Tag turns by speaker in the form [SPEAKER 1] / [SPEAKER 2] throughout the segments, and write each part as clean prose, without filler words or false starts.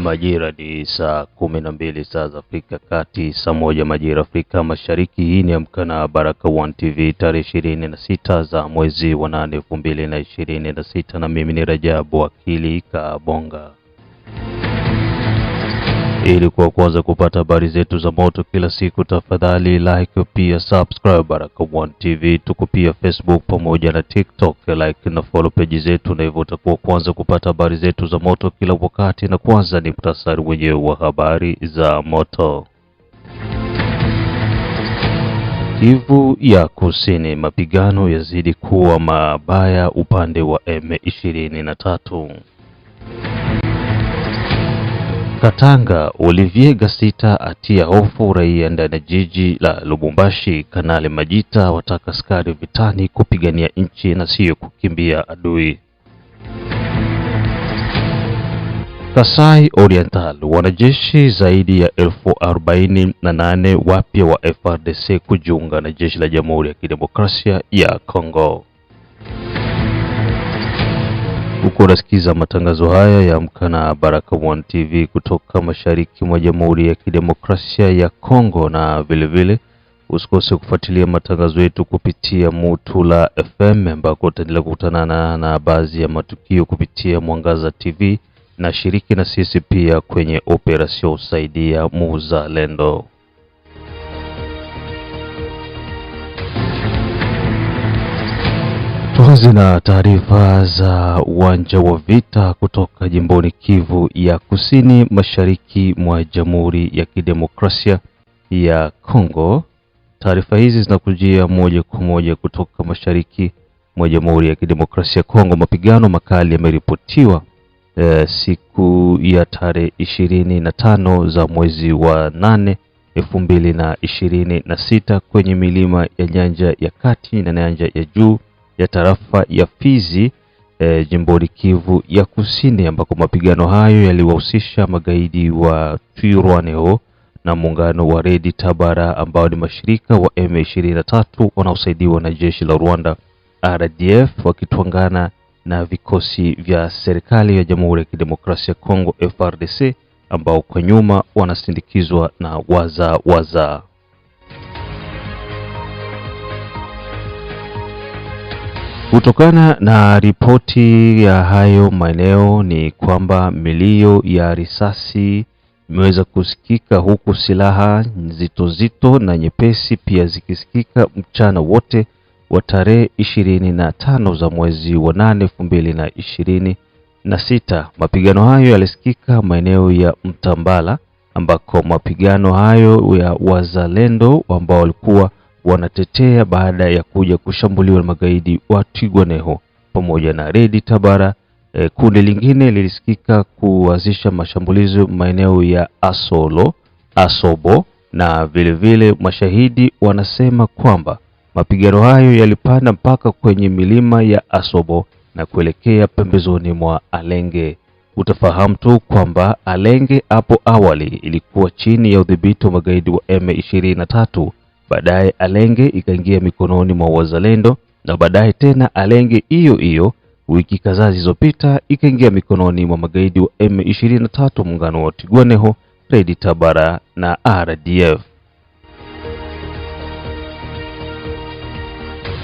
[SPEAKER 1] Majira ni saa 12 saa za Afrika Kati, saa 1 majira Afrika Mashariki. Hii ni Amka na Baraka One TV tarehe 26 za mwezi wa 8 2026, na mimi ni Rajabu Wakili Kabonga. Ili kwa kwanza kupata habari zetu za moto kila siku, tafadhali like pia subscribe Baraka One TV. Tuko pia Facebook pamoja na TikTok, like na follow page zetu, na hivyo utakuwa kwanza kupata habari zetu za moto kila wakati. Na kwanza ni muhtasari wenyewe wa habari za moto. Kivu ya Kusini, mapigano yazidi kuwa mabaya upande wa M23. Katanga, Olivier Gasita atia hofu raia ndani ya jiji la Lubumbashi. Kanali Majita wataka askari vitani kupigania nchi na sio kukimbia adui. Kasai Oriental, wanajeshi zaidi ya 48,000 wapya wa FARDC kujiunga na jeshi la Jamhuri ya Kidemokrasia ya Kongo. Huko unasikiza matangazo haya ya Amka na Baraka One TV kutoka mashariki mwa Jamhuri ya Kidemokrasia ya Kongo, na vile usikose kufuatilia matangazo yetu kupitia Mutula FM, ambako utaendelea kukutana na baadhi ya matukio kupitia Mwangaza TV, na shiriki na sisi pia kwenye operasyon Saidia Muzalendo. Tuanze na taarifa za uwanja wa vita kutoka jimboni Kivu ya Kusini, mashariki mwa Jamhuri ya Kidemokrasia ya Kongo. Taarifa hizi zinakujia moja kwa moja kutoka mashariki mwa Jamhuri ya Kidemokrasia ya Kongo. Mapigano makali yameripotiwa siku ya tarehe 25 za mwezi wa 8 2026 kwenye milima ya Nyanja ya Kati na Nyanja ya Juu ya tarafa ya Fizi, jimboni Kivu ya Kusini, ambako mapigano hayo yaliwahusisha magaidi wa Twirwaneho na muungano wa Red Tabara, ambao ni mashirika wa M23 wanaosaidiwa na jeshi la Rwanda RDF, wakitwangana na vikosi vya serikali ya Jamhuri ya Kidemokrasia ya Kongo FARDC, ambao kwa nyuma wanasindikizwa na waza. Kutokana na ripoti ya hayo maeneo ni kwamba milio ya risasi imeweza kusikika, huku silaha nzito na nyepesi pia zikisikika mchana wote wa tarehe 25 za mwezi wa 8 2026. Mapigano hayo yalisikika maeneo ya Mtambala, ambako mapigano hayo ya wazalendo ambao walikuwa wanatetea baada ya kuja kushambuliwa na magaidi wa Twirwaneho pamoja na Red Tabara. Kundi lingine lilisikika kuanzisha mashambulizi maeneo ya Asobo, na vile mashahidi wanasema kwamba mapigano hayo yalipanda mpaka kwenye milima ya Asobo na kuelekea pembezoni mwa Alenge. Utafahamu tu kwamba Alenge hapo awali ilikuwa chini ya udhibiti wa magaidi wa M23. Baadaye Alenge ikaingia mikononi mwa wazalendo, na baadaye tena Alenge hiyo wiki kadhaa zilizopita ikaingia mikononi mwa magaidi wa M23, muungano wa Twirwaneho, Red Tabara na RDF.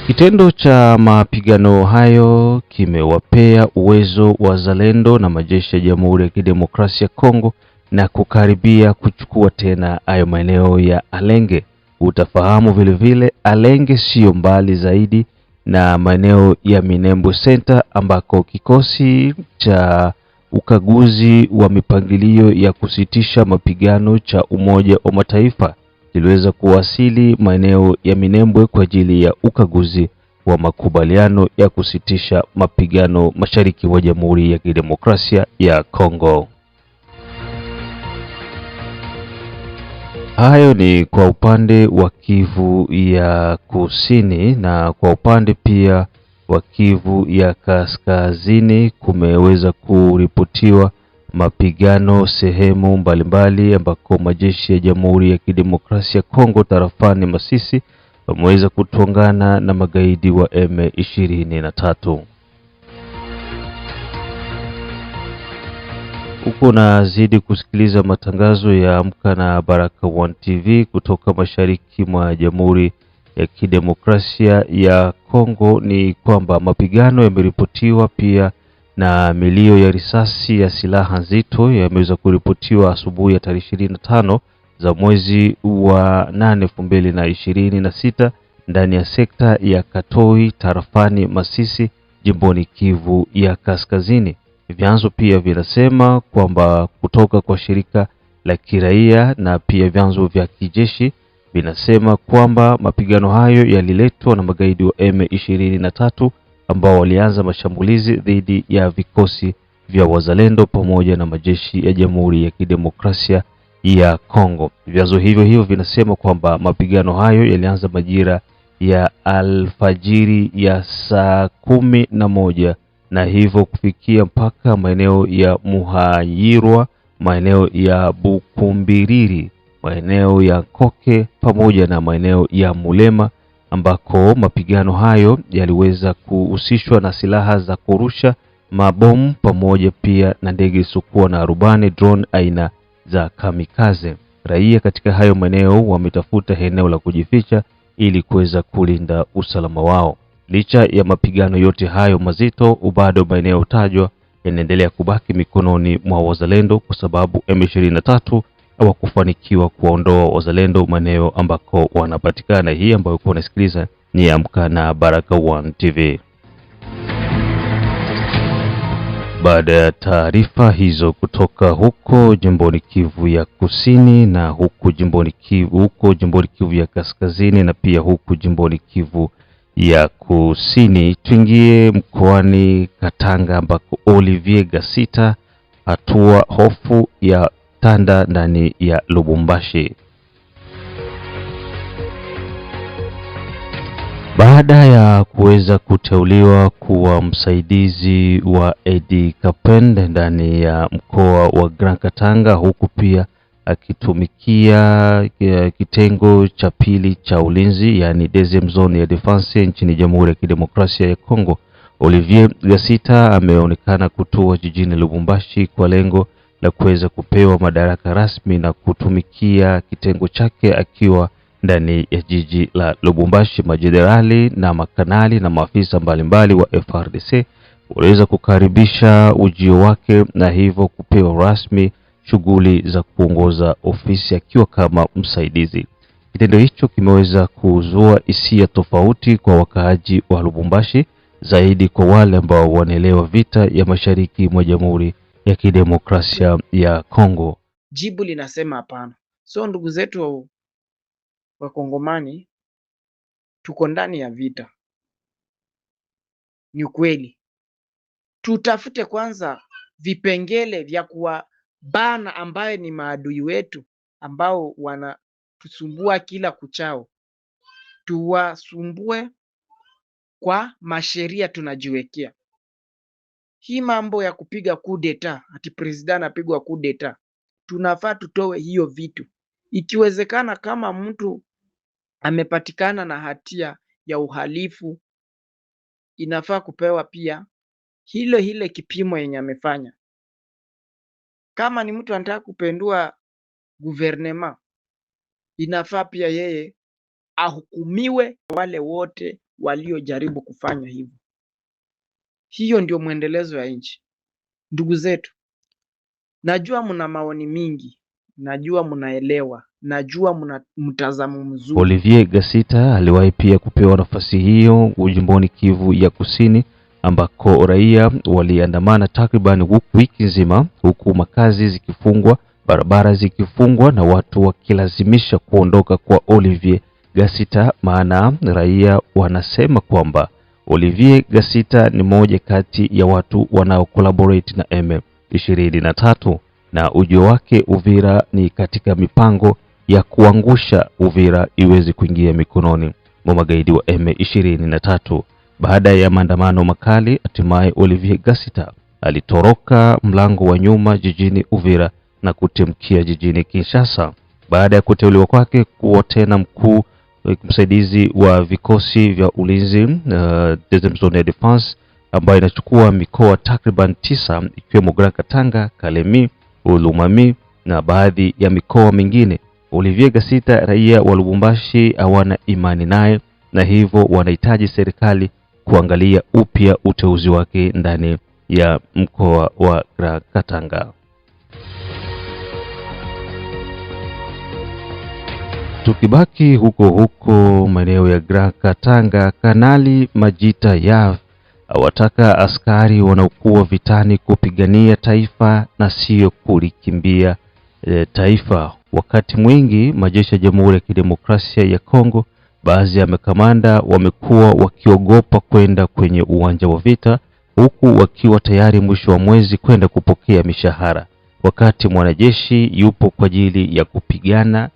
[SPEAKER 1] Kitendo cha mapigano hayo kimewapea uwezo wazalendo na majeshi ya Jamhuri ya Kidemokrasia ya Kongo na kukaribia kuchukua tena hayo maeneo ya Alenge. Utafahamu vile Alenge sio mbali zaidi na maeneo ya Minembwe Center, ambako kikosi cha ukaguzi wa mipangilio ya kusitisha mapigano cha Umoja wa Mataifa kiliweza kuwasili maeneo ya Minembwe kwa ajili ya ukaguzi wa makubaliano ya kusitisha mapigano mashariki mwa Jamhuri ya Kidemokrasia ya Kongo. Hayo ni kwa upande wa Kivu ya Kusini, na kwa upande pia wa Kivu ya Kaskazini kumeweza kuripotiwa mapigano sehemu mbalimbali, ambako majeshi ya Jamhuri ya Kidemokrasia ya Kongo tarafani Masisi wameweza kutongana na magaidi wa M23. Huko nazidi kusikiliza matangazo ya Amka na Baraka One TV kutoka mashariki mwa Jamhuri ya Kidemokrasia ya Kongo. Ni kwamba mapigano yameripotiwa pia na milio ya risasi ya silaha nzito yameweza kuripotiwa asubuhi ya tarehe 25 za mwezi wa 8 2026 ndani ya sekta ya Katoi tarafani Masisi jimboni Kivu ya Kaskazini. Vyanzo pia vinasema kwamba kutoka kwa shirika la kiraia na pia vyanzo vya kijeshi vinasema kwamba mapigano hayo yaliletwa na magaidi wa M23 ambao walianza mashambulizi dhidi ya vikosi vya wazalendo pamoja na majeshi ya Jamhuri ya Kidemokrasia ya Kongo. Vyanzo hivyo vinasema kwamba mapigano hayo yalianza majira ya alfajiri ya saa 11 na hivyo kufikia mpaka maeneo ya Muhayirwa, maeneo ya Bukumbiriri, maeneo ya Koke pamoja na maeneo ya Mulema, ambako mapigano hayo yaliweza kuhusishwa na silaha za kurusha mabomu pamoja pia na ndege zisizokuwa na rubani drone aina za kamikaze. Raia katika hayo maeneo wametafuta eneo la kujificha ili kuweza kulinda usalama wao. Licha ya mapigano yote hayo mazito, bado maeneo tajwa yanaendelea kubaki mikononi mwa wazalendo kwa sababu M23 hawakufanikiwa kuondoa wazalendo maeneo ambako wanapatikana. Hii ambayo uko unasikiliza ni Amka na Baraka One TV. Baada ya taarifa hizo kutoka huko jimboni Kivu ya Kusini na huko jimboni Kivu ya Kaskazini na pia huko jimboni Kivu ya Kusini, tuingie mkoani Katanga ambako Olivier Gasita hatua hofu ya tanda ndani ya Lubumbashi. Baada ya kuweza kuteuliwa kuwa msaidizi wa Edi Kapende ndani ya mkoa wa Grand Katanga, huku pia akitumikia kitengo cha pili cha ulinzi, yani deuxième zone ya defense nchini Jamhuri ya Kidemokrasia ya Kongo, Olivier Gasita ameonekana kutua jijini Lubumbashi kwa lengo la kuweza kupewa madaraka rasmi na kutumikia kitengo chake akiwa ndani ya jiji la Lubumbashi. Majenerali na makanali na maafisa mbalimbali wa FARDC waliweza kukaribisha ujio wake na hivyo kupewa rasmi shughuli za kuongoza ofisi akiwa kama msaidizi. Kitendo hicho kimeweza kuzua hisia tofauti kwa wakaaji wa Lubumbashi, zaidi kwa wale ambao wanaelewa vita ya mashariki mwa Jamhuri ya Kidemokrasia ya Kongo.
[SPEAKER 2] Jibu linasema hapana. So ndugu zetu wa Kongomani, tuko ndani ya vita. Ni ukweli. Tutafute kwanza vipengele vya kuwabana ambaye ni maadui wetu ambao wanatusumbua kila kuchao. Tuwasumbue kwa masheria tunajiwekea. Hii mambo ya kupiga coup d'etat, ati president anapigwa coup d'etat, tunafaa tutoe hiyo vitu. Ikiwezekana kama mtu amepatikana na hatia ya uhalifu, inafaa kupewa pia hile kipimo yenye amefanya. Kama ni mtu anataka kupendua gouvernement, inafaa pia yeye ahukumiwe wale wote waliojaribu kufanya hivyo. Hiyo ndio mwendelezo ya nchi. Ndugu zetu, najua mna maoni mingi, najua mnaelewa, najua mna mtazamo mzuri.
[SPEAKER 1] Olivier Gasita aliwahi pia kupewa nafasi hiyo jimboni Kivu ya Kusini, ambako raia waliandamana takriban wiki nzima, huku makazi zikifungwa, barabara zikifungwa na watu wakilazimisha kuondoka kwa Olivier Gasita, maana raia wanasema kwamba Olivier Gasita ni moja kati ya watu wanao collaborate na M23 na ujio wake Uvira ni katika mipango ya kuangusha Uvira iweze kuingia mikononi mwa magaidi wa M23. Baada ya maandamano makali, hatimaye Olivier Gasita alitoroka mlango wa nyuma jijini Uvira na kutimkia jijini Kinshasa. Baada ya kuteuliwa kwake kuwa tena msaidizi wa vikosi vya ulinzi deuxième zone ya defense ambayo inachukua mikoa takriban 9 ikiwemo Grand Katanga, Kalemi, Olomami na baadhi ya mikoa mingine. Olivier Gasita, raia wa Lubumbashi, hawana imani naye na hivyo wanahitaji serikali kuangalia upya uteuzi wake ndani ya mkoa wa Grand Katanga. Tukibaki huko maeneo ya Grand Katanga, Kanali Majita Yav awataka askari wanaokuwa vitani kupigania taifa na sio kulikimbia taifa. Wakati mwingi majeshi ya Jamhuri ya Kidemokrasia ya Kongo, baadhi ya makamanda wamekuwa wakiogopa kwenda kwenye uwanja wa vita, huku wakiwa tayari mwisho wa mwezi kwenda kupokea mishahara. Wakati mwanajeshi yupo kwa ajili ya kupigana,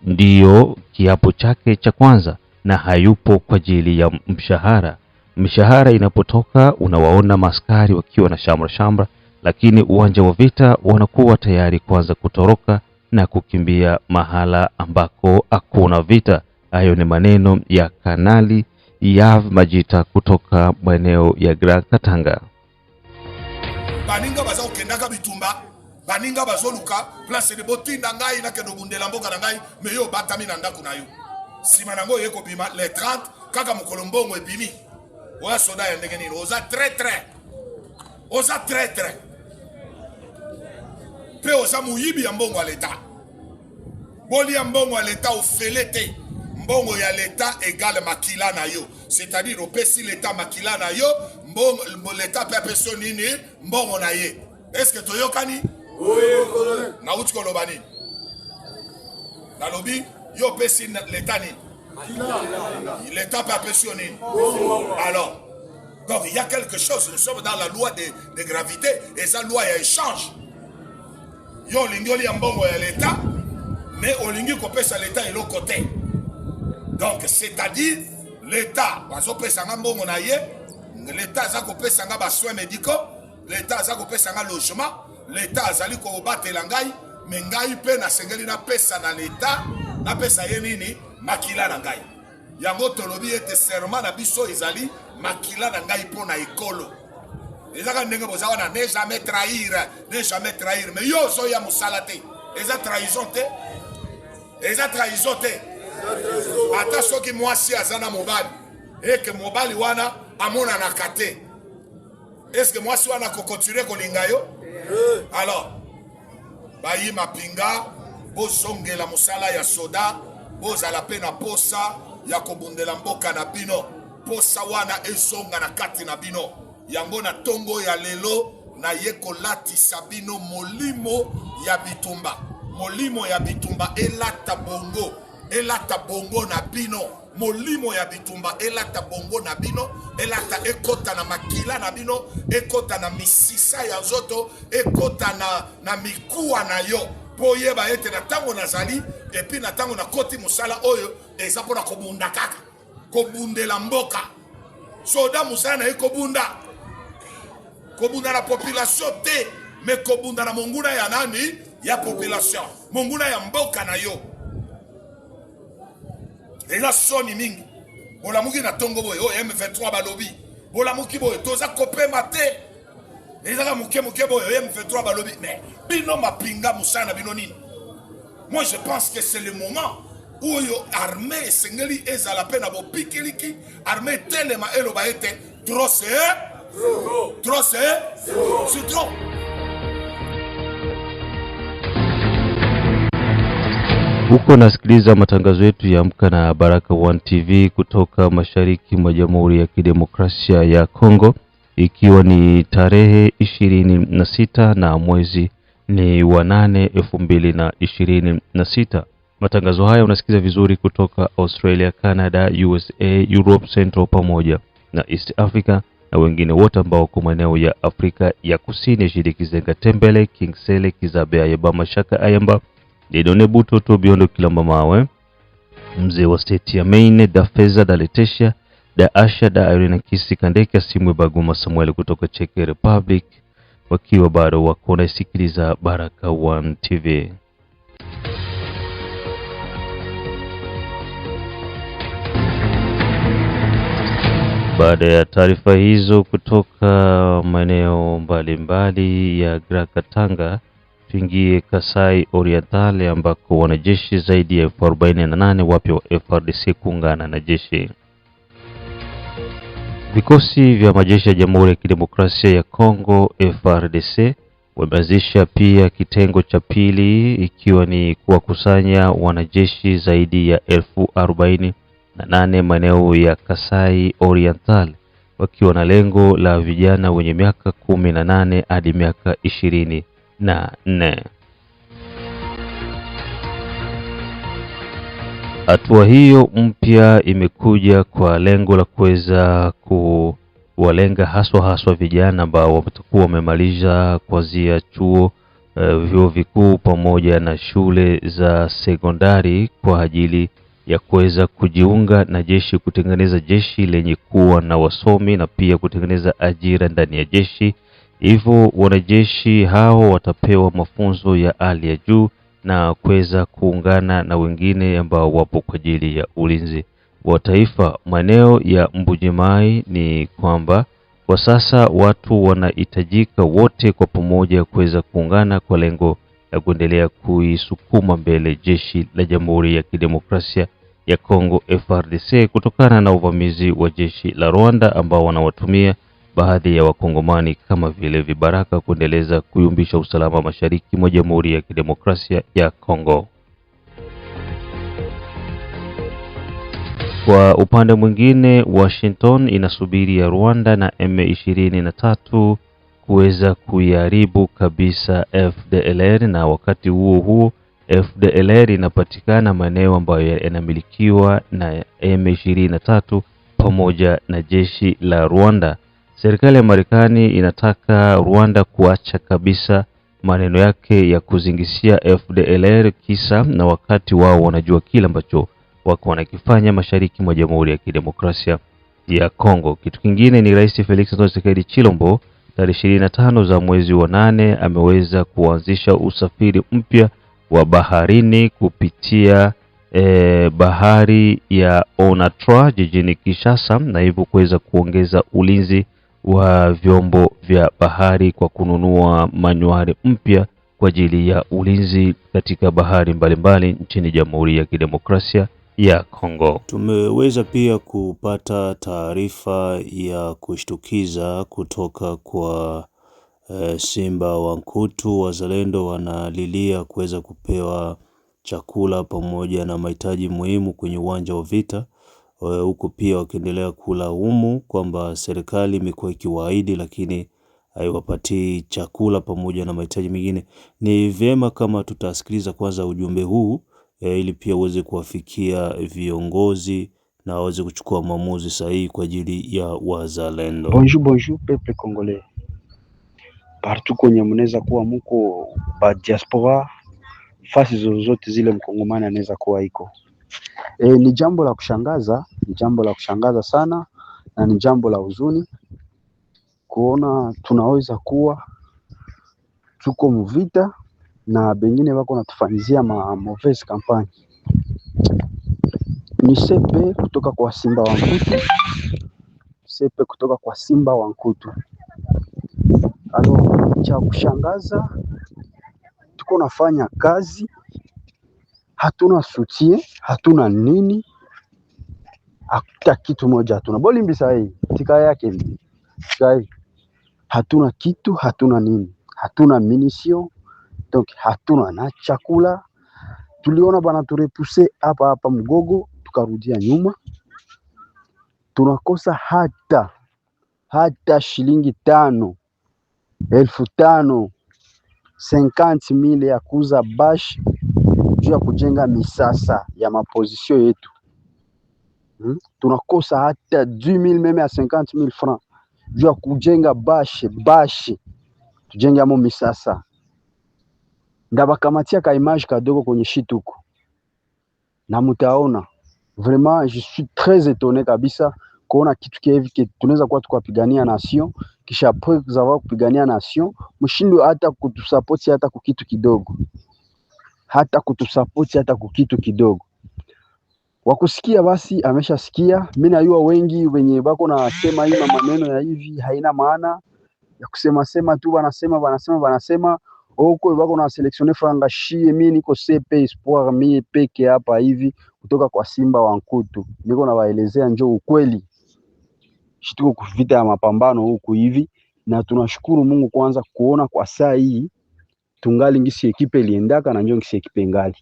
[SPEAKER 1] ndiyo kiapo chake cha kwanza, na hayupo kwa ajili ya mshahara. Mishahara inapotoka unawaona maskari wakiwa na shamra, lakini uwanja wa vita wanakuwa tayari kuanza kutoroka na kukimbia mahala ambako hakuna vita. Hayo ni maneno ya Kanali Yav Majita kutoka maeneo ya Grand Katanga.
[SPEAKER 3] Baninga baza okendaka bitumba, baninga bazoluka place de botinda ngai na kendo bundela mboka na ngai meyo batami na ndaku na yo. Sima nango yeko bima le 30 kaka mukolombongo ebimi. Oya soda ya ndenge nini oza très pe oza muyibi ya mbongo ya leta. Boli ya mbongo ya leta ofelete. Mbongo ya leta égale makila na yo. C'est-à-dire opesi leta makila na yo, mbongo leta pepeso nini mbongo na ye. Est-ce que toyokani? Oui, colonel. Na uti koloba nini? Na lobi yo pesi leta nini? L'État peut apprécier. Alors, donc il y a quelque chose, nous sommes dans la loi de gravité, et sa loi il y a échange. Yo lingoli ambongo ya l'État, mais on lingi kopé sa l'État et l'autre côté. Donc c'est-à-dire l'État, bazo pesa ngambongo na ye, l'État za kopé sanga ba soins médicaux, l'État za kopé sanga logement, l'État zali ko batela ngai, mais ngai pe na sengeli na pesa na l'État, na pesa ye nini? Makila na ngai. Yango tolobi ete serment na biso ezali makila na ngai pona ekolo. Ezaka ndenge bozawa na ne jamais trahir, mais yo zo ya musalate. Eza trahison te. Ata soki mwasi azana mobali, eke mobali wana amona na kate. Est-ce que mwasi wana ko continuer kolinga yo? Alors, bayi mapinga bozongela musala ya soda. Boza la pena posa ya kobundela mboka na bino, posa wana ezonga na kati na bino. Yango na tongo ya lelo na yeko lati sabino molimo ya bitumba elata bongo na bino. Molimo ya bitumba elata bongo na bino, elata ekota na makila na bino, ekota na misisa ya zoto, ekota na mikuwa na yo. Poye ba ete na tango nazali epi na tango na koti musala oyo eza pona kobunda kaka kobundela mboka soda musala na ekobunda na population te mais kobunda na monguna ya nani ya population monguna ya mboka na yo ela soni mingi bolamuki na tongo boye o M23 balobi bolamuki boye toza kopema te. Mais bino mapinga musana bino nini. Moi je pense que c'est le moment où yo armée sengeli ezala pena bo pikiliki armée telema elo ba ete trop c'est trop.
[SPEAKER 1] Huko nasikiliza matangazo yetu ya Amka na Baraka One TV kutoka mashariki mwa Jamhuri ya Kidemokrasia ya Kongo, ikiwa ni tarehe 26 na mwezi ni wa 8 2026. Matangazo haya unasikiza vizuri kutoka Australia, Canada, USA, Europe Central pamoja na East Africa na wengine wote ambao kwa maeneo ya Afrika ya Kusini, Shirikizenga Tembele, Kingsele, Kizabea, Yeba Mashaka, Ayamba, Didone Butoto, Biondo Kilamba Mawe, mzee wa state ya Maine, da Feza, da Letesha, da Asha, da Irene Kisi Kandeka, Simwe Baguma Samuel kutoka Czech Republic, wakiwa bado wako naisikiliza Baraka One TV. Baada ya taarifa hizo kutoka maeneo mbalimbali ya Grand Katanga, tuingie Kasai Oriental ambako wanajeshi zaidi ya 48 wapya wa FARDC kuungana na jeshi. Vikosi vya majeshi ya Jamhuri ya Kidemokrasia ya Kongo FARDC wameanzisha pia kitengo cha pili, ikiwa ni kuwakusanya wanajeshi zaidi ya 48,000 maeneo ya Kasai Oriental, wakiwa na lengo la vijana wenye miaka 18 hadi miaka 24. Hatua hiyo mpya imekuja kwa lengo la kuweza kuwalenga haswa vijana ambao watakuwa wamemaliza kuanzia chuo, vyuo vikuu pamoja na shule za sekondari kwa ajili ya kuweza kujiunga na jeshi, kutengeneza jeshi lenye kuwa na wasomi na pia kutengeneza ajira ndani ya jeshi. Hivyo wanajeshi hao watapewa mafunzo ya hali ya juu na kuweza kuungana na wengine ambao wapo kwa ajili ya ulinzi wa taifa. Maeneo ya Mbuji-Mayi ni kwamba kwa sasa watu wanahitajika wote kwa pamoja kuweza kuungana kwa lengo la kuendelea kuisukuma mbele jeshi la Jamhuri ya Kidemokrasia ya Kongo FARDC, kutokana na uvamizi wa jeshi la Rwanda ambao wanawatumia baadhi ya wakongomani kama vile vibaraka kuendeleza kuyumbisha usalama mashariki mwa Jamhuri ya Kidemokrasia ya Kongo. Kwa upande mwingine, Washington inasubiri ya Rwanda na M23 kuweza kuiharibu kabisa FDLR, na wakati huo huo FDLR inapatikana maeneo ambayo yanamilikiwa na M23 pamoja na jeshi la Rwanda. Serikali ya Marekani inataka Rwanda kuacha kabisa maneno yake ya kuzingisia FDLR kisa na wakati wao wanajua kile ambacho wako wanakifanya mashariki mwa Jamhuri ya Kidemokrasia ya Kongo. Kitu kingine ni Rais Felix Tshisekedi Chilombo tarehe 25 za mwezi wa 8 ameweza kuanzisha usafiri mpya wa baharini kupitia bahari ya Onatra jijini Kinshasa, na hivyo kuweza kuongeza ulinzi wa vyombo vya bahari kwa kununua manywari mpya kwa ajili ya ulinzi katika bahari mbalimbali nchini Jamhuri ya Kidemokrasia ya Kongo.
[SPEAKER 4] Tumeweza pia kupata taarifa ya kushtukiza kutoka kwa Simba wa Nkutu. Wazalendo wanalilia kuweza kupewa chakula pamoja na mahitaji muhimu kwenye uwanja wa vita, huku pia wakiendelea kulaumu kwamba serikali imekuwa ikiwaahidi lakini haiwapatii chakula pamoja na mahitaji mengine. Ni vyema kama tutasikiliza kwanza ujumbe huu ili pia uweze kuwafikia viongozi na waweze kuchukua maamuzi sahihi kwa ajili ya wazalendo.
[SPEAKER 5] Bonjour peuple congolais. Partout kwenye mnaweza kuwa muko ba diaspora, fasi zozote zile mkongomani anaweza kuwa iko. Ni jambo la kushangaza, ni jambo la kushangaza sana, na ni jambo la huzuni kuona tunaweza kuwa tuko mvita na bengine wako natufanyizia mauvaise campagne. Ni sepe kutoka kwa Simba wa Nkutu, sepe kutoka kwa Simba wa Nkutu. Cha kushangaza, tuko nafanya kazi, hatuna soutien, hatuna nini, hata kitu moja hatuna. Bolimbi sahi, tika yake sahi, hatuna kitu, hatuna nini, hatuna munition, donc hatuna na chakula. Tuliona bana turepuse hapa Mgogo, tukarudia nyuma. Tunakosa hata shilingi 5,000 50,000 ya kuuza bash juu ya kujenga misasa ya mapozisio yetu. Tunakosa hata 10,000 meme ya 50,000 francs juu ya kujenga bash tujenge amo misasa. Ndabakamatia ka image kadogo kwenye shituko na mutaona. Vraiment je suis très étonné kabisa kuona kitu kivi tunaweza kuwa tukapigania nation, kisha après kuzawa kupigania nation mshindo hata kutusupport hata kukitu kidogo, hata kutusupport hata kukitu kidogo. Wakusikia basi ameshasikia. Mimi najua wengi wenye bako na sema hii maneno ya hivi haina maana ya kusema sema tu, wanasema huko bako na selectionner franga shie. Mimi niko CP Espoir mimi peke hapa hivi kutoka kwa Simba wa Nkutu, niko na waelezea njoo ukweli shituko kuvita ya mapambano huku hivi, na tunashukuru Mungu kwanza kuona kwa saa hii tungali ngisi ekipe iliendaka na njoo ngisi ekipe ngali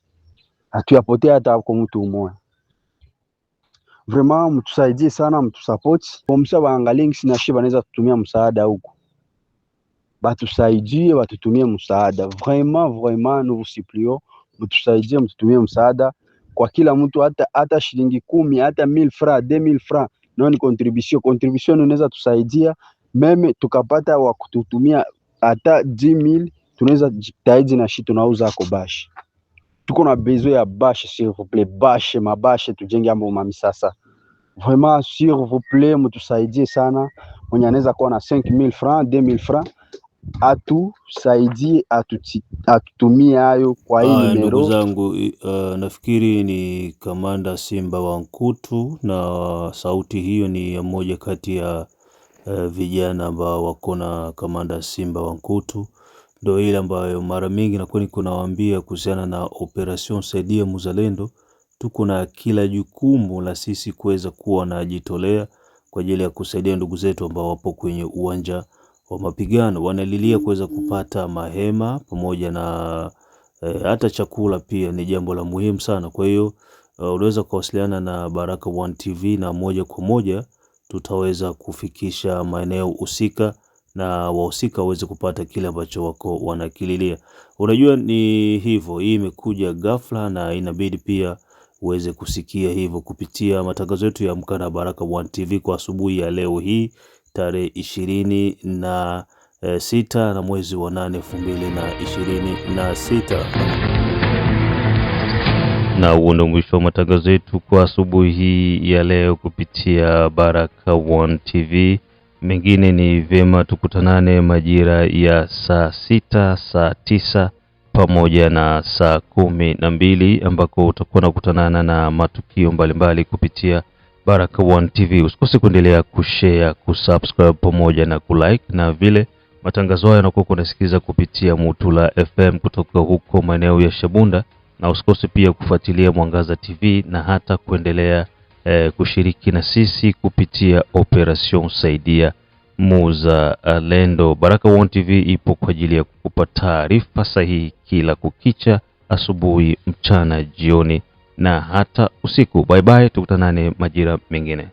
[SPEAKER 5] hatuyapotea hata kwa mtu mmoja. Vraiment mtusaidie sana, mtusupport pomsa, waangalie ngisi na shiba naweza kutumia msaada huko, batusaidie batutumie msaada vraiment nous vous supplions, mtusaidie mtutumie msaada kwa kila mtu, hata shilingi 10 hata 1000 francs 2000 francs nao ni contribution unaweza tusaidia. Meme tukapata wa kututumia hata 10000 tunaweza jitahidi na shi tunauza kwa bashi. Tuko na besoin ya bashi, s'il vous plaît, bashi mabashe tujenge ambo mami sasa. Vraiment s'il vous plaît mtusaidie sana, mwenye anaweza kuwa na 5000 francs 2000 francs atusaidie atutumie hayo kwa hii numero.
[SPEAKER 4] Ndugu zangu, nafikiri ni Kamanda Simba wa Nkutu, na sauti hiyo ni ya moja kati ya vijana ambao wako na Kamanda Simba wa Nkutu. Ndio ile ambayo mara mingi nakuwa niko nawaambia kuhusiana na Operation Saidia Mzalendo. Tuko na kila jukumu la sisi kuweza kuwa na jitolea kwa ajili ya kusaidia ndugu zetu ambao wapo kwenye uwanja wa mapigano, wanalilia kuweza kupata mahema pamoja na hata chakula pia ni jambo la muhimu sana. Kwa hiyo unaweza kuwasiliana na Baraka1 TV na moja kwa moja tutaweza kufikisha maeneo husika na wahusika waweze kupata kile ambacho wako wanakililia. Unajua ni hivyo, hii imekuja ghafla na inabidi pia uweze kusikia hivyo kupitia matangazo yetu ya Amka na Baraka1 TV kwa asubuhi ya leo hii tarehe 26 na mwezi wa 8 2026.
[SPEAKER 1] Na huo ndio mwisho wa matangazo yetu kwa asubuhi hii ya leo kupitia Baraka1 TV. Mengine ni vema tukutanane majira ya saa 6, saa 9 pamoja na saa 12 ambako utakuwa nakutanana na matukio mbalimbali kupitia Baraka1 TV. Usikose kuendelea kushare, kusubscribe pamoja na kulike, na vile matangazo haya yanakuwa unasikiza kupitia Mutula FM kutoka huko maeneo ya Shabunda, na usikose pia kufuatilia Mwangaza TV na hata kuendelea kushiriki na sisi kupitia Operation Saidia Mzalendo. Baraka1 TV ipo kwa ajili ya kukupa taarifa sahihi kila kukicha, asubuhi, mchana, jioni na hata usiku. Bye bye, tukutanane majira mengine.